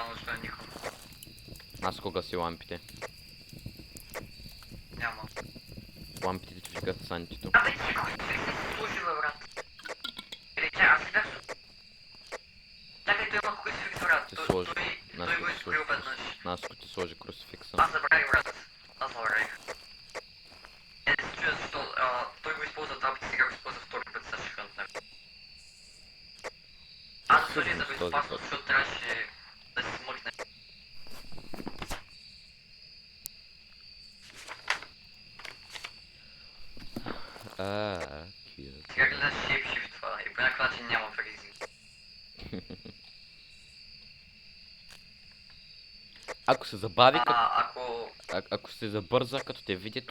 няма нужда на никого. Аз кога си лампите? Няма. Лампите ти вдигат сантито. Абе, ти кой се служи, бе, брат? Или тя, аз гледах... Чакай, той има круцификс, брат. Ти сложи. Той го изпорил веднъж. Наско ти сложи круцификса. Аз забравих, брат. Аз забравих. Не се чуя защо той го използва два пъти, сега го използва втори път с Хънтер. Аз дори да го изпазвам, защото трябваше да се смъркне. Кют. Сега гледаш Shapeshift това и по някакъв начин няма фризинг. Ако се забави, Ако... ако се забърза, като те види,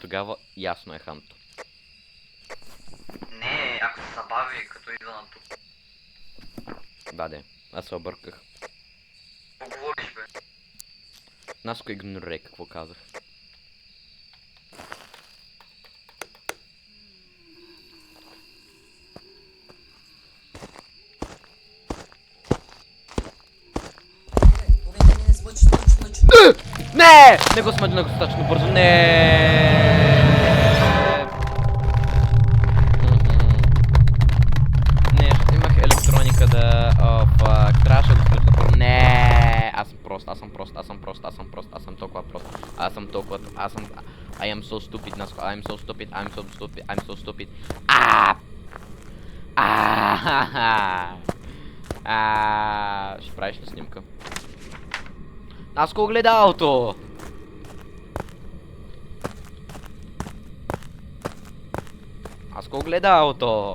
тогава ясно е Ханто. Не, ако се забави, като идва на тук. Да, аз се обърках. Поговориш, бе. Наско игнорирай какво казах. Не! Не го смъдна достатъчно бързо. Не! Не, защото имах електроника да... трябваше да смъдна бързо. Не! Аз съм толкова прост. I am so stupid, Наско. I am so stupid. Ще правиш ли снимка? Наско, огледалото! Наско, огледалото!